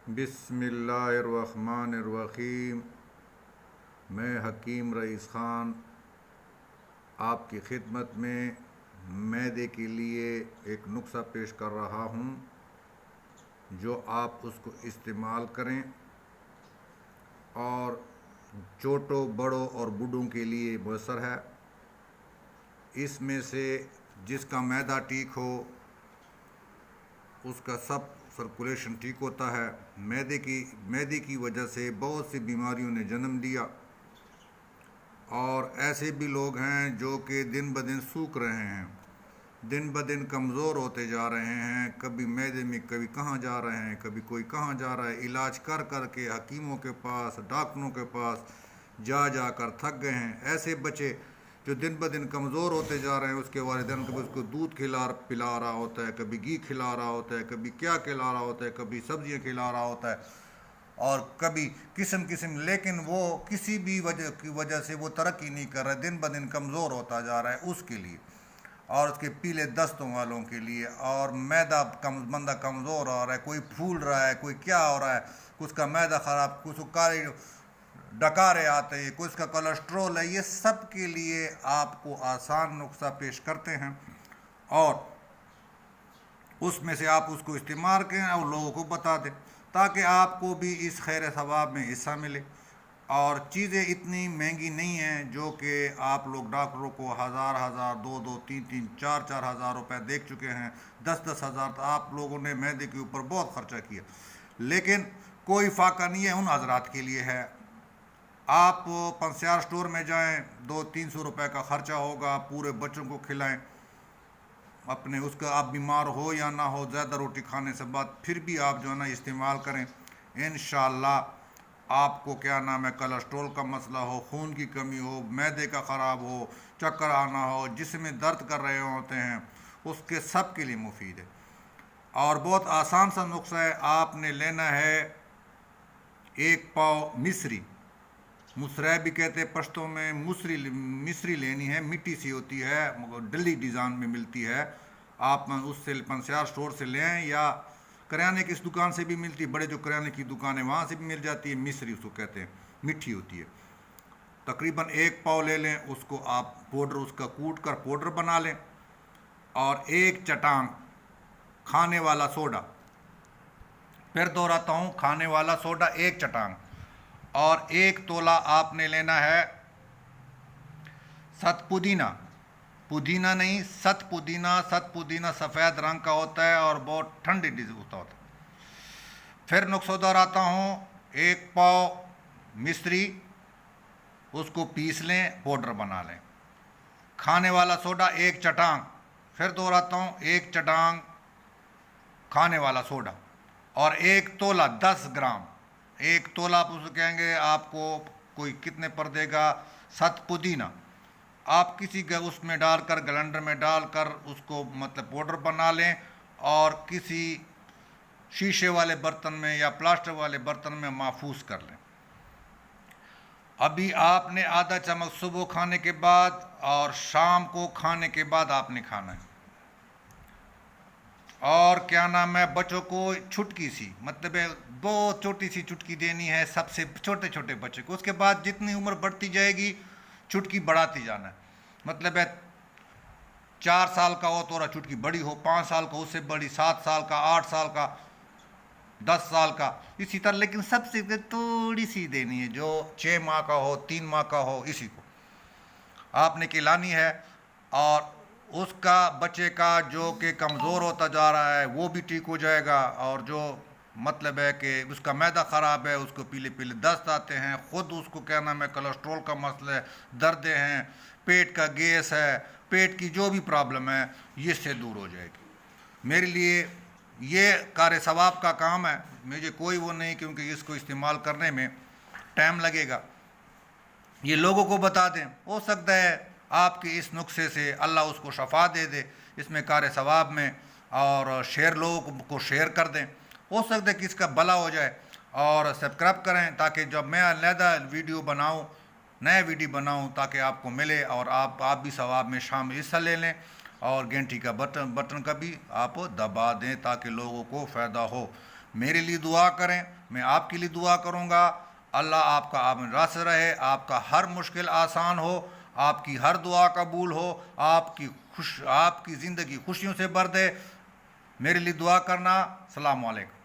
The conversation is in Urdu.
بسم اللہ الرحمن الرحیم۔ میں حکیم رئیس خان آپ کی خدمت میں معدے کے لیے ایک نسخہ پیش کر رہا ہوں جو آپ اس کو استعمال کریں اور چھوٹوں بڑوں اور بوڑھوں کے لیے میسر ہے۔ اس میں سے جس کا معدہ ٹھیک ہو اس کا سب سرکولیشن ٹھیک ہوتا ہے۔ معدے کی وجہ سے بہت سی بیماریوں نے جنم لیا، اور ایسے بھی لوگ ہیں جو کہ دن بدن سوکھ رہے ہیں، دن بدن کمزور ہوتے جا رہے ہیں، کبھی معدے میں کبھی کہاں جا رہے ہیں، کبھی کوئی کہاں جا رہا ہے، علاج کر کر کے حکیموں کے پاس ڈاکٹروں کے پاس جا کر تھک گئے ہیں۔ ایسے بچے جو دن بدن کمزور ہوتے جا رہے ہیں، اس کے والدین کبھی اس کو دودھ پلا رہا ہوتا ہے، کبھی گھی کھلا رہا ہوتا ہے، کبھی کیا کھلا رہا ہوتا ہے، کبھی سبزیاں کھلا رہا ہوتا ہے، اور کبھی قسم لیکن وہ کسی بھی وجہ سے وہ ترقی نہیں کر رہا، دن بدن کمزور ہوتا جا رہا ہے۔ اس کے لیے اور اس کے پیلے دستوں والوں کے لیے، اور معدہ بندہ کمزور ہو رہا ہے، کوئی پھول رہا ہے، کوئی کیا ہو رہا ہے، کچھ کا معدہ خراب، کچھ کاری ڈکارے آتے ہیں، کچھ کا کولیسٹرول ہے، یہ سب کے لیے آپ کو آسان نسخہ پیش کرتے ہیں، اور اس میں سے آپ اس کو استعمال کریں اور لوگوں کو بتا دیں تاکہ آپ کو بھی اس خیر ثواب میں حصہ ملے۔ اور چیزیں اتنی مہنگی نہیں ہیں جو کہ آپ لوگ ڈاکٹروں کو ہزار دو تین چار ہزار روپے دیکھ چکے ہیں، 10,000 تو آپ لوگوں نے معدے کے اوپر بہت خرچہ کیا، لیکن کوئی فاقہ نہیں ہے ان حضرات کے لیے ہے۔ آپ پنسیار سٹور میں جائیں، 200-300 روپے کا خرچہ ہوگا، پورے بچوں کو کھلائیں، اپنے اس کا آپ بیمار ہو یا نہ ہو، زیادہ روٹی کھانے سے بعد پھر بھی آپ جو ہے نا استعمال کریں، انشاءاللہ آپ کو کیا نام ہے، کولیسٹرول کا مسئلہ ہو، خون کی کمی ہو، معدے کا خراب ہو، چکر آنا ہو، جسم میں درد کر رہے ہوتے ہیں، اس کے سب کے لیے مفید ہے۔ اور بہت آسان سا نسخہ ہے، آپ نے لینا ہے 1 پاؤ مصری بھی کہتے ہیں پشتوں میں، مصری لینی ہے، مٹی سی ہوتی ہے، ڈلی ڈیزائن میں ملتی ہے، آپ اس سے پنسیار سٹور سے لیں یا کریانے کی اس دکان سے بھی ملتی ہے، بڑے جو کریانے کی دکان ہے وہاں سے بھی مل جاتی ہے۔ مصری اس کو کہتے ہیں، میٹھی ہوتی ہے، تقریباً 1 پاؤ لے لیں، اس کو آپ اس کا کوٹ کر پاؤڈر بنا لیں، اور 1 چٹانگ کھانے والا سوڈا، پھر دہراتا ہوں، کھانے والا سوڈا 1 چٹانگ، اور 1 تولہ آپ نے لینا ہے ست پودینہ نہیں، ست پودینہ سفید رنگ کا ہوتا ہے اور بہت ٹھنڈی ہوتا ہے۔ پھر نسخہ دہراتا ہوں، 1 پاؤ مصری، اس کو پیس لیں، پاؤڈر بنا لیں، کھانے والا سوڈا 1 چٹانگ، پھر دہراتا ہوں 1 چٹانگ کھانے والا سوڈا، اور 1 تولہ 10 گرام، 1 تولہ آپ اس کو کہیں گے آپ کو کوئی کتنے پر دے گا، ست پودینہ آپ کسی کا اس میں ڈال کر گلینڈر میں ڈال کر اس کو مطلب پاؤڈر بنا لیں، اور کسی شیشے والے برتن میں یا پلاسٹر والے برتن میں محفوظ کر لیں۔ ابھی آپ نے آدھا چمچ صبح کھانے کے بعد اور شام کو کھانے کے بعد آپ نے کھانا ہے، اور کیا نام ہے، بچوں کو چھٹکی سی، مطلب بہت چھوٹی سی چٹکی دینی ہے، سب سے چھوٹے بچے کو، اس کے بعد جتنی عمر بڑھتی جائے گی چٹکی بڑھاتی جانا ہے، مطلب 4 سال کا ہو تو چٹکی بڑی ہو، 5 سال کا اس سے بڑی، 7 سال کا، 8 سال کا، 10 سال کا، اسی طرح، لیکن سب سے تھوڑی سی دینی ہے، جو 6 ماہ کا ہو، 3 ماہ کا ہو، اسی کو آپ نے کھلانی ہے۔ اور اس کا بچے کا جو کہ کمزور ہوتا جا رہا ہے وہ بھی ٹھیک ہو جائے گا، اور جو مطلب ہے کہ اس کا معدہ خراب ہے، اس کو پیلے دست آتے ہیں، خود اس کو کیا نام ہے کولیسٹرول کا مسئلہ ہے، دردیں ہیں، پیٹ کا گیس ہے، پیٹ کی جو بھی پرابلم ہے یہ سے دور ہو جائے گی۔ میرے لیے یہ کار ثواب کا کام ہے، مجھے کوئی وہ نہیں، کیونکہ اس کو استعمال کرنے میں ٹائم لگے گا، یہ لوگوں کو بتا دیں، ہو سکتا ہے آپ کے اس نسخے سے اللہ اس کو شفا دے دے، اس میں کار ثواب میں، اور لوگوں کو شیئر کر دیں، ہو سکتا ہے کہ اس کا بھلا ہو جائے، اور سبسکرائب کریں تاکہ جب میں علیحدہ نئے ویڈیو بناؤں تاکہ آپ کو ملے، اور آپ بھی ثواب میں شامل حصہ لے لیں، اور گھنٹی کا بٹن کا بھی آپ دبا دیں تاکہ لوگوں کو فائدہ ہو۔ میرے لیے دعا کریں، میں آپ کے لیے دعا کروں گا۔ اللہ آپ کا آمن راست رہے، آپ کا ہر مشکل آسان ہو، آپ کی ہر دعا قبول ہو، آپ کی زندگی خوشیوں سے بھر دے۔ میرے لیے دعا کرنا۔ السلام علیکم۔